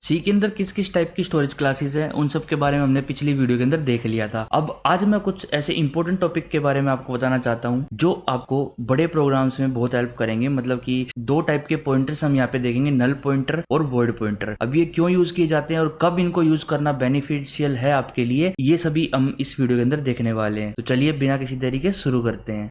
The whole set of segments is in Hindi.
सी के अंदर किस किस टाइप की स्टोरेज क्लासेस हैं उन सब के बारे में हमने पिछली वीडियो के अंदर देख लिया था। अब आज मैं कुछ ऐसे इंपॉर्टेंट टॉपिक के बारे में आपको बताना चाहता हूं जो आपको बड़े प्रोग्राम्स में बहुत हेल्प करेंगे। मतलब कि दो टाइप के पॉइंटर्स हम यहाँ पे देखेंगे, नल पॉइंटर और वॉइड पॉइंटर। अब ये क्यों यूज किए जाते हैं और कब इनको यूज करना बेनिफिशियल है आपके लिए, ये सभी हम इस वीडियो के अंदर देखने वाले हैं। तो चलिए बिना किसी देरी के शुरू करते हैं।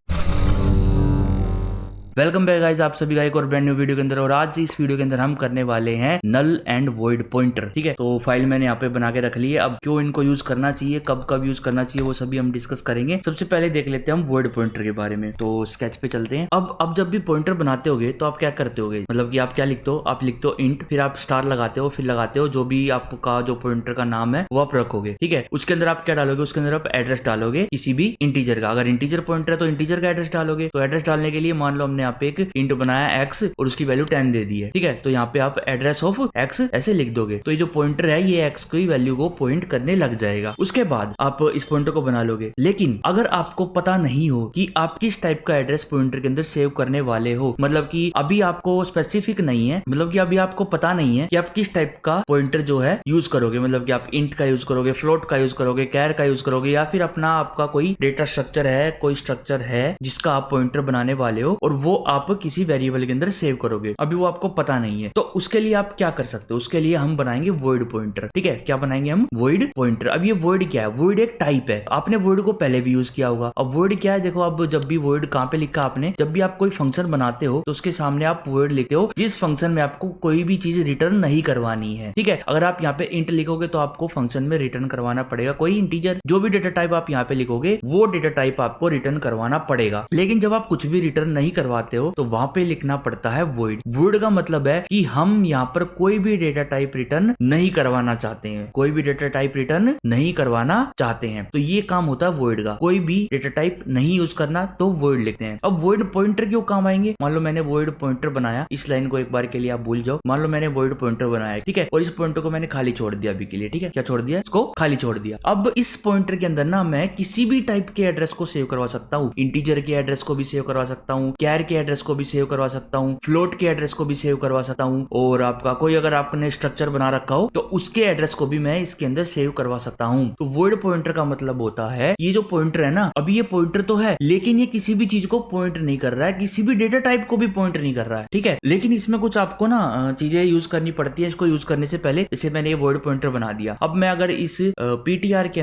वेलकम बैक गाइस, आप सभी का एक और ब्रांड न्यू वीडियो के अंदर। और आज इस वीडियो के अंदर हम करने वाले हैं नल एंड वॉइड पॉइंटर। ठीक है, तो फाइल मैंने यहाँ पे बना के रख ली है। अब क्यों इनको यूज करना चाहिए, कब कब यूज करना चाहिए, वो सभी हम डिस्कस करेंगे। सबसे पहले देख लेते हैं हम वॉइड पॉइंटर के बारे में। तो स्केच पे चलते हैं। अब जब भी पॉइंटर बनाते होगे तो आप क्या करते होगे, मतलब कि आप क्या लिखते हो, आप लिखते हो इंट, फिर आप स्टार लगाते हो, फिर लगाते हो जो भी आपका जो पॉइंटर का नाम है वो आप रखोगे। ठीक है, उसके अंदर आप क्या डालोगे, उसके अंदर आप एड्रेस डालोगे किसी भी इंटीजर का। अगर इंटीजर पॉइंटर है तो इंटीजर का एड्रेस डालोगे। तो एड्रेस डालने के लिए मान लो हमने यहाँ पे एक इंट बनाया x और उसकी वैल्यू 10 दे दी है। ठीक है, तो यहाँ पे आप एड्रेस ऑफ x ऐसे लिख दोगे। तो ये जो पॉइंटर है ये x की वैल्यू को पॉइंट करने लग जाएगा। उसके बाद आप इस पॉइंटर को बना लोगे। लेकिन अगर आपको पता नहीं हो कि आप किस टाइप का एड्रेस पॉइंटर के अंदर सेव करने वाले हो, मतलब कि अभी आपको स्पेसिफिक नहीं है, मतलब कि अभी आपको पता नहीं है कि आप किस टाइप का पॉइंटर जो है यूज करोगे, मतलब कि आप इंट का यूज करोगे, फ्लोट का यूज करोगे, कैर का यूज करोगे, या फिर अपना आपका कोई डेटा स्ट्रक्चर है, कोई स्ट्रक्चर है जिसका आप पॉइंटर बनाने वाले हो और वो आप किसी वेरिएबल के अंदर सेव करोगे। अभी वो आपको पता नहीं है, तो उसके लिए आप क्या कर सकते हो, उसके लिए हम बनाएंगे वॉइड पॉइंटर। ठीक है, क्या बनाएंगे हम, वॉइड पॉइंटर। अब ये वॉइड क्या है, वॉइड एक टाइप है। आपने वॉइड को पहले भी यूज किया होगा। अब वॉइड क्या है, देखो अब जब भी वॉइड कहां पे लिखा आपने, जब भी आप कोई फंक्शन बनाते हो तो उसके सामने आप वॉइड लिखते हो जिस फंक्शन में आपको कोई भी चीज रिटर्न नहीं करवानी है। ठीक है, अगर आप यहाँ पे इंट लिखोगे तो आपको फंक्शन में रिटर्न करवाना पड़ेगा कोई इंटीजर। जो भी डेटा टाइप आप यहाँ पे लिखोगे वो डेटा टाइप आपको रिटर्न करवाना पड़ेगा। लेकिन जब आप कुछ भी रिटर्न नहीं करवाते हो तो वहां पे लिखना पड़ता है वॉइड। वॉइड का मतलब है कि हम यहाँ पर कोई भी डेटा टाइप रिटर्न नहीं करवाना चाहते हैं, कोई भी डेटा टाइप रिटर्न नहीं करवाना चाहते हैं। तो ये काम होता है वॉइड का, कोई भी डेटा टाइप नहीं यूज करना तो वॉइड लिखते हैं। अब वॉइड पॉइंटर क्यों काम आएंगे, मान लो मैंने वॉइड पॉइंटर बनाया, इस लाइन को एक बार के लिए आप भूल जाओ। मान लो मैंने वॉइड पॉइंटर बनाया, ठीक है, और इस पॉइंटर को मैंने खाली छोड़ दिया अभी के लिए। ठीक है, क्या छोड़ दिया, इसको खाली छोड़ दिया। अब इस पॉइंटर के अंदर ना मैं किसी भी टाइप के एड्रेस को सेव करवा सकता हूँ। इंटीजर के एड्रेस को भी सेव करवा सकता हूँ, कैर के एड्रेस को भी सेव करवा सकता हूँ, फ्लोट के एड्रेस को भी सेव करवा सकता हूँ, और आपका कोई अगर आपने स्ट्रक्चर बना रखा हो तो उसके एड्रेस को भी मैं इसके अंदर सेव करवा सकता हूँ। तो वॉइड पॉइंटर का मतलब होता है ये जो पॉइंटर है ना, अभी ये पॉइंटर तो है लेकिन ये किसी भी चीज को पॉइंट नहीं कर रहा है, किसी भी डेटा टाइप को भी पॉइंट नहीं कर रहा है। ठीक है, लेकिन इसमें कुछ आपको ना चीजें यूज करनी पड़ती है इसको यूज करने से पहले। जैसे मैंने ये वॉइड पॉइंटर बना दिया, अब मैं अगर इस पीटीआर के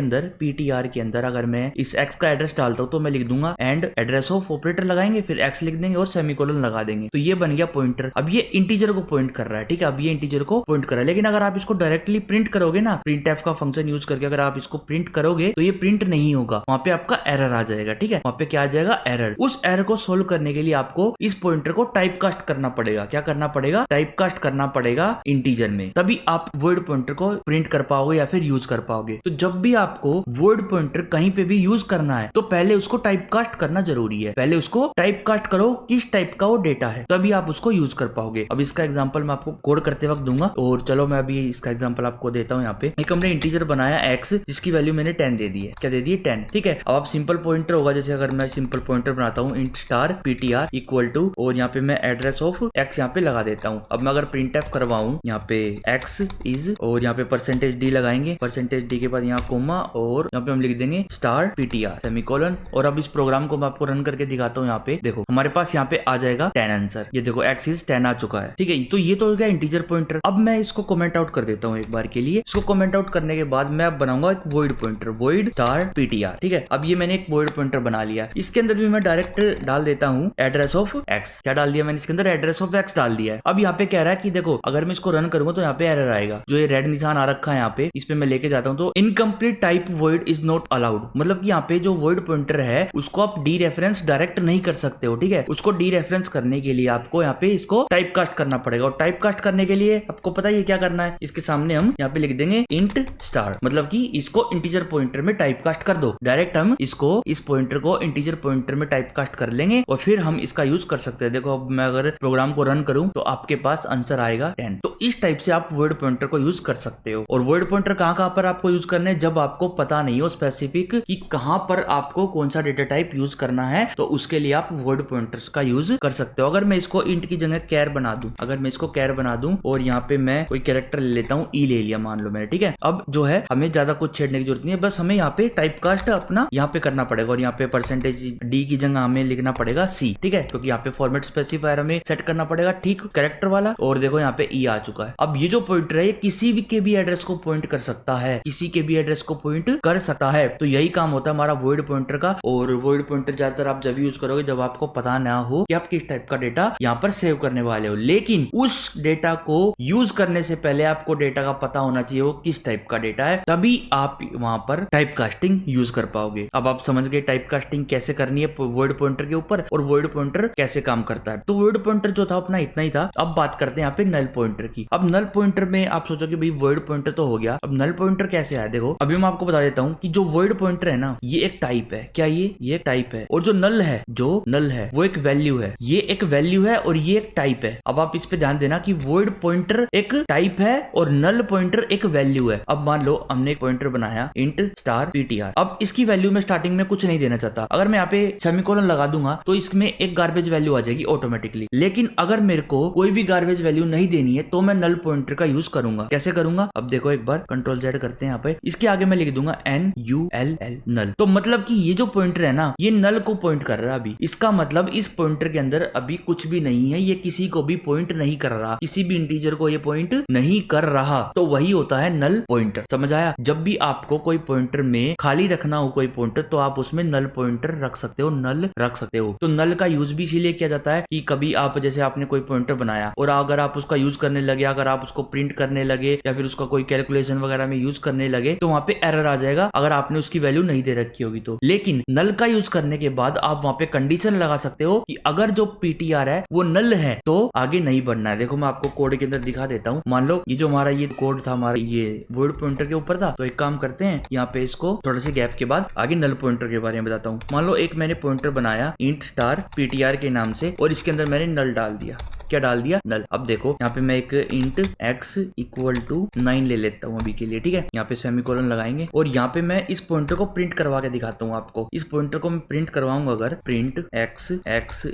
अंदर अगर मैं इस एक्स का एड्रेस डालता हूँ तो मैं लिख दूंगा एंड एड्रेस ऑफ ऑपरेटर लगाएंगे, फिर एक्स लिख देंगे और सेमीकोलन लगा देंगे। तो ये बन गया पॉइंटर। अब ये इंटीजर को पॉइंट कर रहा है। ठीक है, अब ये इंटीजर को पॉइंट कर रहा है। लेकिन अगर आप इसको डायरेक्टली प्रिंट करोगे ना, प्रिंटएफ का फंक्शन यूज करके अगर आप इसको प्रिंट करोगे तो ये प्रिंट नहीं होगा, वहां पे आपका एरर आ जाएगा। ठीक है, वहां पे क्या आ जाएगा, एरर। उस एरर को सोल्व करने के लिए आपको इस पॉइंटर को टाइप कास्ट करना पड़ेगा। क्या करना पड़ेगा, टाइप कास्ट करना पड़ेगा इंटीजर में, तभी आप वॉइड पॉइंटर को प्रिंट कर पाओगे या फिर यूज कर पाओगे। तो जब भी आपको वॉइड पॉइंटर कहीं पे भी यूज करना है तो पहले उसको टाइप कास्ट करना जरूरी है। पहले उसको टाइप कास्ट करो किस टाइप का वो डेटा है, तभी आप उसको यूज कर पाओगे। अब इसका एग्जांपल मैं आपको कोड करते वक्त दूंगा, और चलो मैं अभी इसका एग्जांपल आपको देता हूँ। यहाँ पे एक हमने इंटीजर बनाया x जिसकी वैल्यू मैंने 10 दे दी है। क्या दे दी है, 10। ठीक है, अब आप सिंपल पॉइंटर होगा, जैसे अगर मैं सिंपल पॉइंटर बनाता हूँ int star ptr equal to, और यहाँ पे मैं एड्रेस ऑफ x यहाँ पे लगा देता हूँ। अब मैं अगर प्रिंटएफ करवाऊँ यहाँ पे x इज, और यहाँ पे %d लगाएंगे, %d के बाद यहाँ कोमा, और यहाँ पे हम लिख देंगे स्टार ptr सेमीकोलन। और अब इस प्रोग्राम को मैं आपको रन करके दिखाता हूँ। यहाँ पे देखो हमारे पास यहाँ पे आ जाएगा 10 आंसर। ये देखो x इज 10 आ चुका है। ठीक है, तो ये तो हो गया इंटीजर पॉइंटर। अब मैं इसको कमेंट आउट कर देता हूँ एक बार के लिए। इसको कमेंट आउट करने के बाद मैं अब बनाऊंगा एक void pointer, void star ptr। ठीक है, अब ये मैंने एक वॉइड पॉइंटर बना लिया। इसके अंदर भी मैं डायरेक्ट डाल देता हूँ एड्रेस ऑफ x। क्या डाल दिया मैंने इसके अंदर, एड्रेस ऑफ x डाल दिया है। अब यहाँ पे कह रहा है कि देखो अगर मैं इसको रन करूंगा तो यहाँ पे एरर आएगा। जो ये रेड निशान आ रखा है यहाँ पे, इस पे मैं लेके जाता हूँ तो incomplete type void is not allowed. मतलब कि यहाँ पे जो वॉइड पॉइंटर है उसको आप डी रेफरेंस डायरेक्ट नहीं कर सकते हो। ठीक है, उसको डी रेफरेंस करने के लिए आपको यहाँ पे इसको टाइप कास्ट करना पड़ेगा। और टाइप कास्ट करने के लिए आपको पता है क्या करना है, इसके सामने हम यहाँ पे लिख देंगे इंट स्टार, मतलब कि इसको इंटीजर पॉइंटर में टाइप कास्ट कर दो। डायरेक्ट हम इसको इस पॉइंटर को इंटीजर पॉइंटर में टाइप कास्ट कर लेंगे और फिर हम इसका यूज कर सकते हैं। देखो अब मैं अगर प्रोग्राम को रन करूं तो आपके पास आंसर आएगा 10। तो इस टाइप से आप वॉइड पॉइंटर को यूज कर सकते हो। और वॉइड पॉइंटर कहां पर आपको यूज करना है, जब आपको पता नहीं हो स्पेसिफिक कि कहां पर आपको कौन सा डेटा टाइप यूज करना है, तो उसके लिए आप वॉइड पॉइंटर्स का यूज कर सकते हो। अगर मैं इसको इंट की जगह कैर बना दूं, अगर मैं इसको कैर बना दूं और यहाँ पे मैं कोई कैरेक्टर ले लेता हूँ, ई ले लिया मान लो मैंने, ठीक है। अब जो है हमें ज्यादा कुछ छेड़ने की जरूरत नहीं है, बस हमें यहाँ पे टाइप कास्ट अपना यहाँ पे करना पड़ेगा और यहाँ पे परसेंटेज डी की जगह हमें लिखना पड़ेगा सी, ठीक है, क्योंकि यहाँ पे फॉर्मेट स्पेसिफायर हमें सेट करना पड़ेगा, ठीक, कैरेक्टर वाला। और देखो यहाँ पे ई आ चुका है। अब ये जो पॉइंटर है ये किसी भी के भी एड्रेस को पॉइंट कर सकता है, किसी के भी एड्रेस को पॉइंट कर सकता है। तो यही काम होता है हमारा वॉइड पॉइंटर का। और वॉइड पॉइंटर ज्यादातर आप जब यूज करोगे जब आपको पता ना हो कि आप किस टाइप का डेटा यहाँ पर सेव करने वाले हो, लेकिन उस डेटा को यूज करने से पहले आपको डेटा का पता होना चाहिए वो किस टाइप का डेटा है, तभी आप वहां पर टाइप कास्टिंग यूज कर पाओगे। अब आप समझ गए टाइप कास्टिंग कैसे करनी है वॉइड पॉइंटर के ऊपर और वॉइड पॉइंटर कैसे काम करता है। तो वॉइड पॉइंटर जो था अपना इतना ही था। अब बात करते हैं यहाँ पे नल पॉइंटर की। अब नल पॉइंटर में आप सोचो कि भाई वॉइड पॉइंटर तो हो गया, अब नल पॉइंटर कैसे आया। देखो अभी मैं आपको बता देता हूँ कि जो वॉइड पॉइंटर है ना ये एक टाइप है। क्या ये एक टाइप है। और जो नल है वो एक वैल्यू है। ये एक वैल्यू है और ये एक टाइप है। अब आप इस पे ध्यान देना कि वॉइड पॉइंटर एक टाइप है और नल पॉइंटर एक वैल्यू है। अब मान लो हमने एक पॉइंटर बनाया इंट स्टार पीटीआर। अब इसकी वैल्यू में स्टार्टिंग में कुछ नहीं देना चाहता। अगर मैं यहाँ पे सेमीकोलन लगा दूंगा तो इसमें एक गार्बेज वैल्यू आ जाएगी ऑटोमेटिकली। लेकिन अगर मेरे को कोई भी गार्बेज वैल्यू नहीं देनी है तो मैं नल पॉइंटर का यूज करूंगा। कैसे करूंगा अब देखो एक बार कंट्रोल जेड करते हैं। यहाँ पे इसके आगे मैं लिख दूंगा NULL नल। तो मतलब कि ये जो पॉइंटर है ना ये नल को पॉइंट कर रहा है। अभी इसका मतलब इस पॉइंटर के अंदर अभी कुछ भी नहीं है, ये किसी को भी पॉइंट नहीं कर रहा, किसी भी इंटीजर को ये पॉइंट नहीं कर रहा। तो वही होता है नल पॉइंटर। समझ आया। जब भी आपको कोई पॉइंटर में खाली रखना हो कोई पॉइंटर तो आप उसमें नल पॉइंटर रख सकते हो, नल रख सकते हो। तो नल का यूज भी इसीलिए किया जाता है कि कभी आप जैसे आपने कोई पॉइंटर बनाया और अगर आप उसका यूज करने लगे, अगर आप उसको प्रिंट करने लगे या फिर उसका कोई कैलकुलेशन वगैरह में यूज करने लगे तो वहां पे एरर आ जाएगा अगर आपने उसकी वैल्यू नहीं दे रखी होगी तो। लेकिन नल का यूज करने के बाद आप वहां पे कंडीशन लगा सकते हो कि अगर जो पीटीआर है वो नल है तो आगे नहीं बढ़ना है। देखो मैं आपको कोड के अंदर दिखा देता हूँ। मान लो ये जो हमारा ये कोड था हमारा ये वॉइड पॉइंटर के ऊपर था। तो एक काम करते हैं यहाँ पे इसको थोड़े से गैप के बाद आगे नल पॉइंटर के बारे में बताता हूँ। मान लो एक मैंने पॉइंटर बनाया इंट स्टार पीटीआर के नाम से और इसके अंदर मैंने नल डाल दिया। क्या डाल दिया नल। अब देखो यहाँ पे मैं एक इंट x इक्वल टू 9 ले लेता हूँ अभी के लिए, ठीक है। यहाँ पे सेमीकोलन लगाएंगे और यहाँ पे मैं इस पॉइंटर को प्रिंट करवा के दिखाता हूँ आपको। इस पॉइंटर को मैं प्रिंट करवाऊंगा अगर print x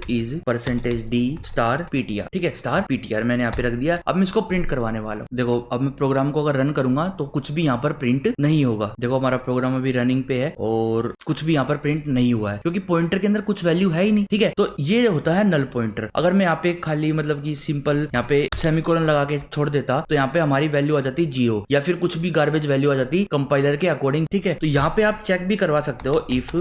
is percentage d star PTR, ठीक है, स्टार पीटीआर मैंने यहाँ पे रख दिया। अब मैं इसको प्रिंट करवाने वाला हूँ। देखो अब मैं प्रोग्राम को अगर रन करूंगा तो कुछ भी यहाँ पर प्रिंट नहीं होगा। देखो हमारा प्रोग्राम अभी रनिंग पे है और कुछ भी यहाँ पर प्रिंट नहीं हुआ है क्योंकि पॉइंटर के अंदर कुछ वैल्यू है ही नहीं, ठीक है। तो ये होता है नल पॉइंटर। अगर मैं यहाँ पे खाली मतलब कि सिंपल यहाँ पे सेमीकोलन लगा के छोड़ देता तो यहाँ पे हमारी वैल्यू आ जाती 0 या फिर कुछ भी गार्बेज वैल्यू आ जाती कंपाइलर के अकॉर्डिंग, ठीक है। तो यहाँ पे आप चेक भी करवा सकते हो इफ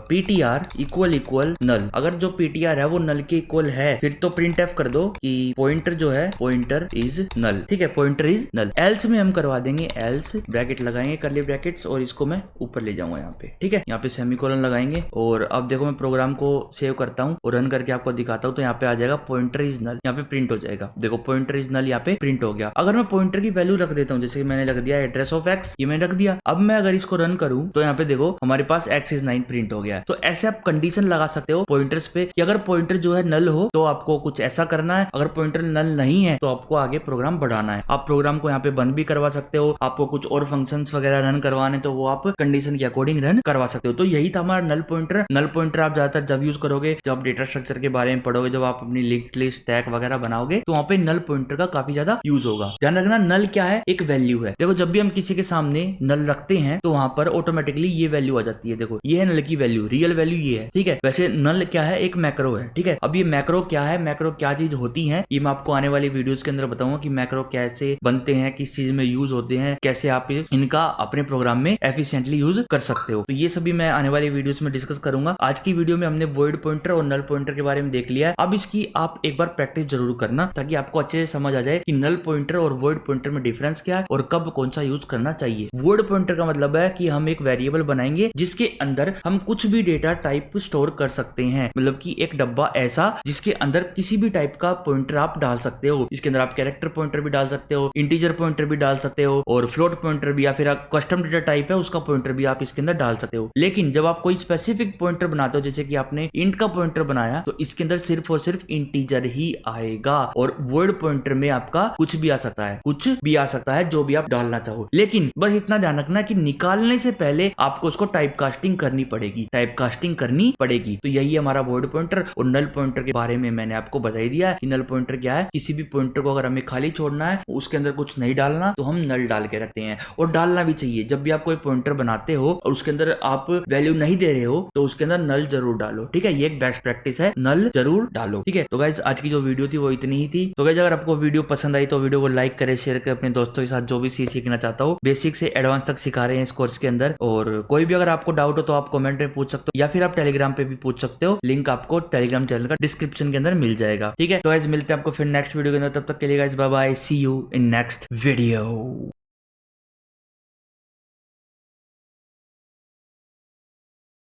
पीटीआर इक्वल नल। अगर जो पीटीआर है वो नल के इक्वल है फिर तो प्रिंट एफ कर दो कि पॉइंटर जो है पॉइंटर इज नल, ठीक है, पॉइंटर इज नल। एल्स में हम करवा देंगे एल्स ब्रैकेट लगाएंगे करली ब्रैकेट्स और इसको मैं ऊपर ले जाऊंगा यहाँ पे, ठीक है। यहाँ पे सेमीकोलन लगाएंगे और अब देखो मैं प्रोग्राम को सेव करता हूँ और रन करके आपको दिखाता हूँ। तो यहाँ पे आ जाएगा पॉइंटर इज नल, यहाँ पे प्रिंट हो जाएगा। देखो पॉइंटर इज नल यहाँ पे प्रिंट हो गया। अगर मैं पॉइंटर की वैल्यू रख देता हूँ जैसे मैंने रख दिया एड्रेस ऑफ एक्स, ये मैंने रख दिया। अब मैं अगर इसको रन करूँ तो यहाँ पे देखो हमारे पास x इज 9 प्रिंट हो गया है। तो ऐसे आप कंडीशन लगा सकते हो पॉइंटर्स पे कि अगर पॉइंटर जो है नल हो तो आपको कुछ ऐसा करना है, अगर पॉइंटर नल नहीं है तो आपको आगे प्रोग्राम बढ़ाना है। आप प्रोग्राम को यहाँ पे बंद भी करवा सकते हो। आपको कुछ और फंक्शंस वगैरह रन करवाने तो वो आप कंडीशन के अकॉर्डिंग रन करवा सकते हो। तो यही था हमारा नल पॉइंटर। नल पॉइंटर आप ज्यादातर जब यूज करोगे जब आप डेटा स्ट्रक्चर के बारे में पढ़ोगे, जब आप अपनी लिंक्ड लिस्ट टैग वगैरह बनाओगे तो वहाँ पे नल पॉइंटर का काफी ज्यादा यूज होगा। ध्यान रखना नल क्या है, एक वैल्यू है। देखो जब भी हम किसी के सामने नल रखते हैं तो वहां पर ऑटोमेटिकली ये वैल्यू आ जाती है। देखो ये है नल की वैल्यू, रियल वैल्यू ये है, ठीक है। वैसे नल क्या है, एक मैक्रो है, ठीक है। अब ये मैक्रो क्या है, मैक्रो क्या चीज होती है, ये मैं आपको आने वाली वीडियोस के अंदर बताऊंगा कि मैक्रो कैसे बनते हैं, किस चीज में यूज होते हैं, कैसे आप इनका अपने प्रोग्राम में एफिशिएंटली यूज कर सकते हो। तो ये सभी मैं आने वाली वीडियोस में डिस्कस करूंगा। आज की वीडियो में हमने वॉइड पॉइंटर और नल पॉइंटर के बारे में देख लिया है। अब इसकी आप एक बार प्रैक्टिस जरूर करना ताकि आपको अच्छे से समझ आ जाए कि नल पॉइंटर और वॉइड पॉइंटर में डिफरेंस क्या है और कब कौन सा यूज करना चाहिए। वॉइड पॉइंटर का मतलब है कि हम एक वेरिएबल बनाएंगे जिसके अंदर हम कुछ भी डेटा टाइप स्टोर कर सकते हैं। मतलब कि एक डब्बा ऐसा जिसके अंदर किसी भी टाइप का पॉइंटर आप डाल सकते हो। इसके अंदर आप कैरेक्टर पॉइंटर भी डाल सकते हो, इंटीजर पॉइंटर भी डाल सकते हो और फ्लोट पॉइंटर भी, या फिर कस्टम डेटा टाइप है उसका पॉइंटर भी आप इसके अंदर डाल सकते हो। लेकिन जब आप कोई स्पेसिफिक पॉइंटर बनाते हो, जैसे कि आपने इंट का पॉइंटर बनाया, तो इसके अंदर सिर्फ और सिर्फ इंटीजर ही आएगा। और वर्ड पॉइंटर में आपका कुछ भी आ सकता है, कुछ भी आ सकता है जो भी आप डालना चाहो, लेकिन बस इतना ध्यान रखना कि निकालने से पहले आपको उसको टाइप कास्टिंग करनी पड़ेगी, टाइप कास्टिंग करनी पड़ेगी। तो यही है हमारा वर्ड पॉइंटर। और नल पॉइंटर के बारे में मैंने आपको बता ही दिया है कि नल पॉइंटर क्या है। किसी भी पॉइंटर को अगर हमें खाली छोड़ना है, उसके अंदर कुछ नहीं डालना, तो हम नल डाल के रखते हैं। और डालना भी चाहिए, जब भी आप कोई पॉइंटर बनाते हो और उसके अंदर आप वैल्यू नहीं दे रहे हो तो उसके अंदर नल जरूर डालो, ठीक है। ये एक बेस्ट प्रैक्टिस है, नल जरूर डालो, ठीक है। तो गाइज आज की जो वीडियो थी वो इतनी ही थी। तो गाइज अगर आपको वीडियो पसंद आई तो वीडियो को लाइक करें, शेयर करें अपने दोस्तों के साथ जो भी सीखना चाहता हो। बेसिक से एडवांस तक सिखा रहे हैं इस कोर्स के अंदर। और कोई भी अगर आपको डाउट हो तो आप कमेंट में पूछ सकते हो, या फिर आप टेलीग्राम पे भी पूछ सकते हो। लिंक आपको टेलीग्राम चैनल का डिस्क्रिप्शन के अंदर मिल जाएगा, ठीक है। तो गाइज मिलते हैं आपको फिर नेक्स्ट वीडियो के अंदर। तब तक के लिए guys bye bye, see you in next video.